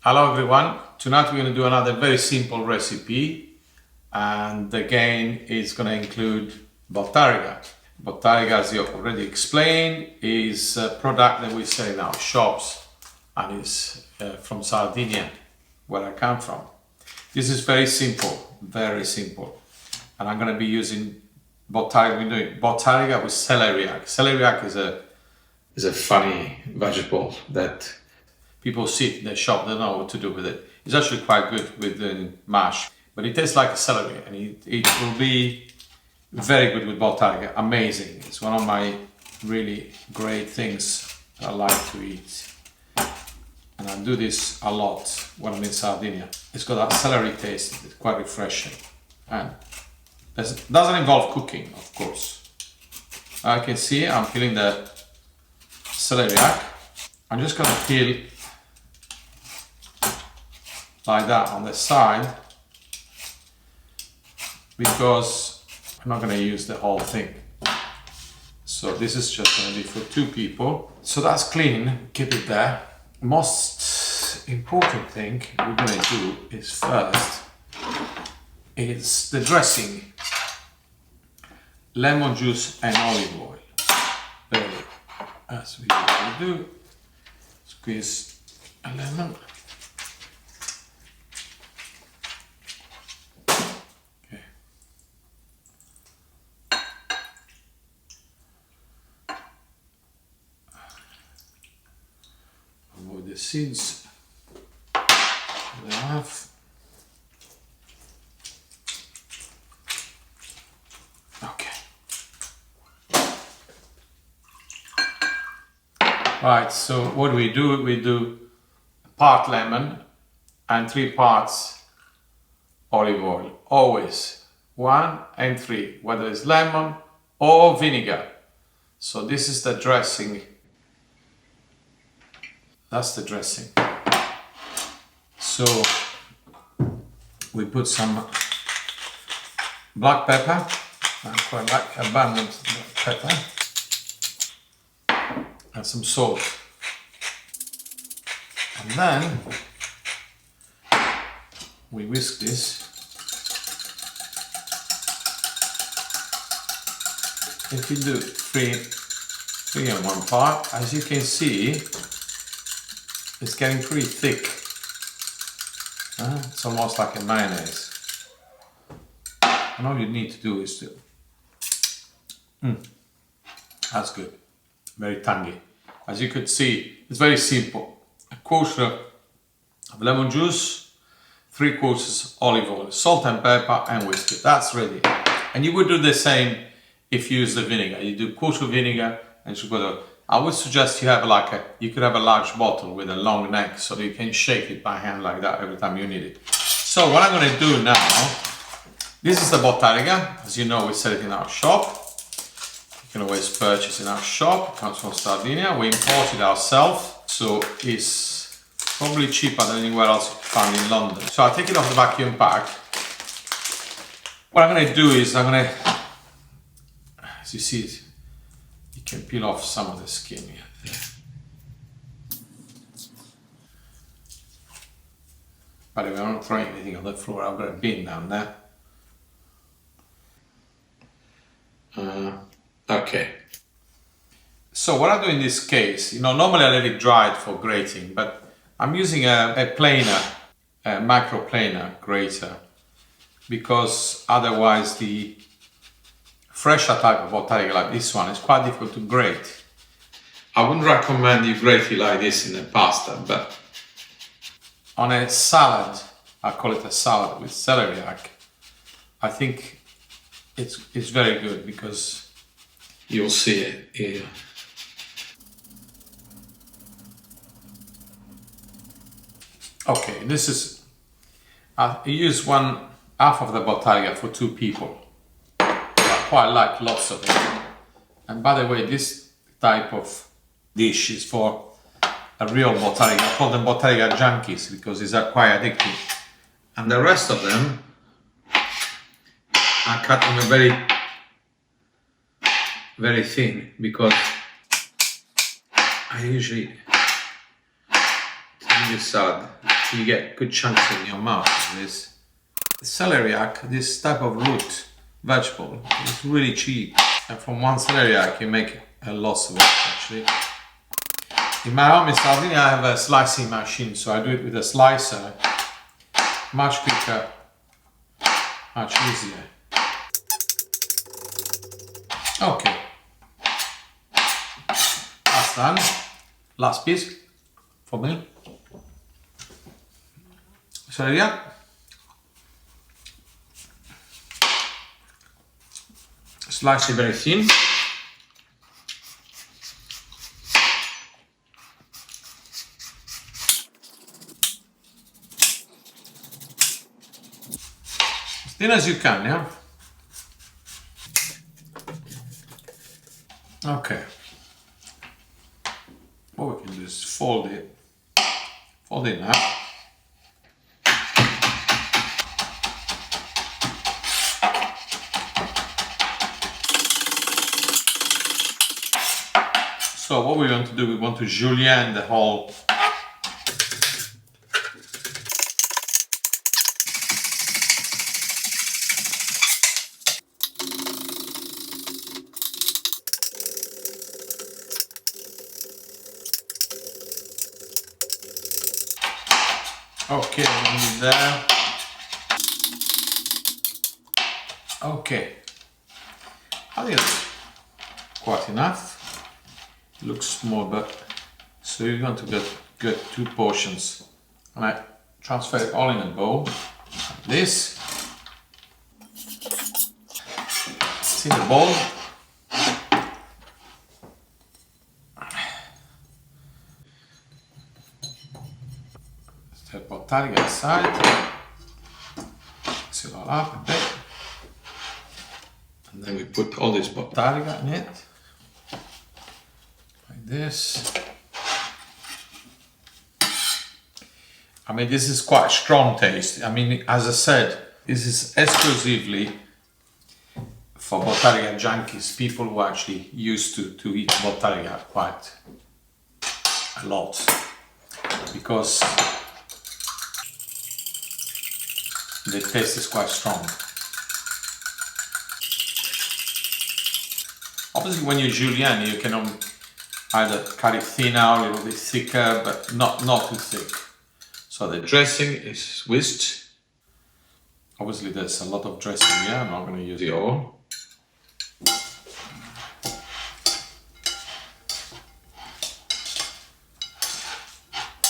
Hello everyone, tonight we're going to do another very simple recipe, and again it's going to include Bottarga. Bottarga, as you already explained, is a product that we sell in our shops and is from Sardinian, where I come from. This is very simple, and I'm going to be using Bottarga. We're doing Bottarga with celeriac. Celeriac is a funny vegetable that people see in the shop, they don't know what to do with it. It's actually quite good with the mash, but it tastes like a celery, and it will be very good with Bottarga. Amazing. It's one of my really great things that I like to eat. And I do this a lot when I'm in Sardinia. It's got that celery taste, it's quite refreshing. And it doesn't involve cooking, of course. I can see I'm peeling the celeriac. I'm just gonna peel like that on the side, because I'm not going to use the whole thing. So this is just going to be for two people. So that's clean, keep it there. Most important thing we're going to do is first, it's the dressing. Lemon juice and olive oil. Very, as we usually do. Squeeze a lemon. Avoid the seeds that I have. Okay. Right, so what we do? We do part lemon and 3 parts olive oil. Always 1 and 3, whether it's lemon or vinegar. So this is the dressing. That's the dressing. So we put some black pepper. I quite like abundant black pepper. And some salt. And then we whisk this. If you do three in one part, as you can see, it's getting pretty thick. It's almost like a mayonnaise. And all you need to do is to... That's good. Very tangy. As you could see, it's very simple. 1/4 of lemon juice, 3/4 olive oil, salt and pepper, and whisk it. That's ready. And you would do the same if you use the vinegar. You do 1/4 vinegar and sugar. I would suggest you have you could have a large bottle with a long neck so that you can shake it by hand like that every time you need it. So what I'm going to do now, this is the Bottarga. As you know, we sell it in our shop. You can always purchase in our shop. It comes from Sardinia. We import it ourselves, so it's probably cheaper than anywhere else you can find in London. So I'll take it off the vacuum pack. What I'm going to do is as you see it, you can peel off some of the skin here. By the way, I'm not throwing anything on the floor. I've got a bin down there. Okay. So what I do in this case, normally I let it dry for grating, but I'm using a planer, a microplaner grater, because otherwise the fresher type of Bottarga like this one is quite difficult to grate. I wouldn't recommend you grate it like this in a pasta, but on a salad, I call it a salad with celeriac, I think it's very good, because you'll see it here. Okay, this is, I use 1/2 of the Bottarga for 2 people. Quite like lots of it. And by the way, this type of dish is for a real Bottarga. I call them Bottarga junkies because it's quite addictive. And the rest of them I cut them very thin, because I usually do this salad you get good chunks in your mouth of this. The celeriac, this type of root vegetable, is really cheap. And from one celeriac you make a lot of it actually. In my home in Sardinia I have a slicing machine, so I do it with a slicer. Much quicker, much easier. Okay. That's done. Last piece for me. Celeriac. Slice it very thin. As thin as you can, yeah? Okay. What we can do is fold it in half. So what we want to do, we want to julienne the whole. Okay, there. Okay, I think it's quite enough. It looks small, but so you're going to get 2 portions. And I transfer it all in a bowl, like this. See the bowl? The Bottarga aside, seal it up a bit, and then we put all this Bottarga in it, like this. I mean, this is quite a strong taste. I mean, as I said, this is exclusively for Bottarga junkies, people who actually used to eat Bottarga quite a lot, because the taste is quite strong. Obviously, when you julienne, you can either cut it thinner or a little bit thicker, but not too thick. So the dressing is whisked. Obviously, there's a lot of dressing here. I'm not going to use it all.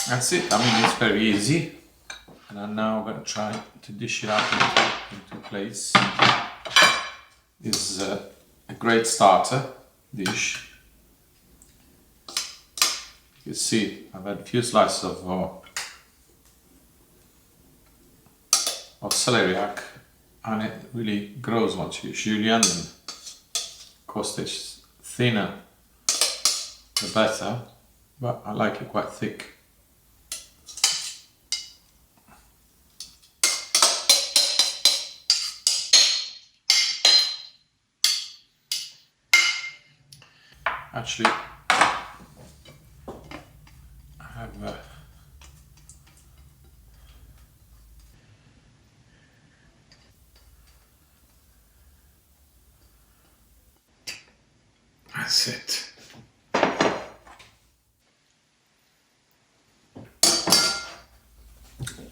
That's it. I mean, it's very easy. And I'm now going to try to dish it up into plates. This is a great starter dish. You can see I've had a few slices of celeriac, and it really grows once you julienne them. Of course, it's thinner the better, but I like it quite thick. Actually, I have that's it.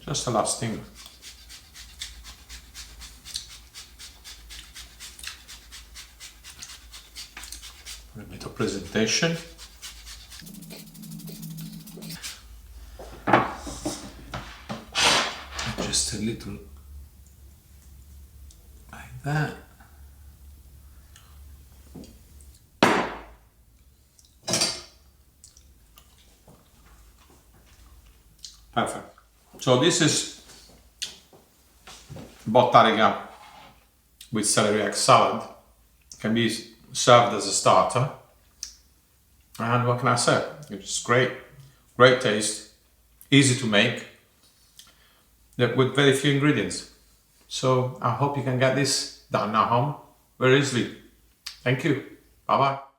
Just the last thing. A bit of presentation. Just a little like that. Perfect. So this is Bottarga with celeriac salad. Can be served as a starter, and what can I say? It's great taste, easy to make, with very few ingredients. So I hope you can get this done at home very easily. Thank you. Bye bye.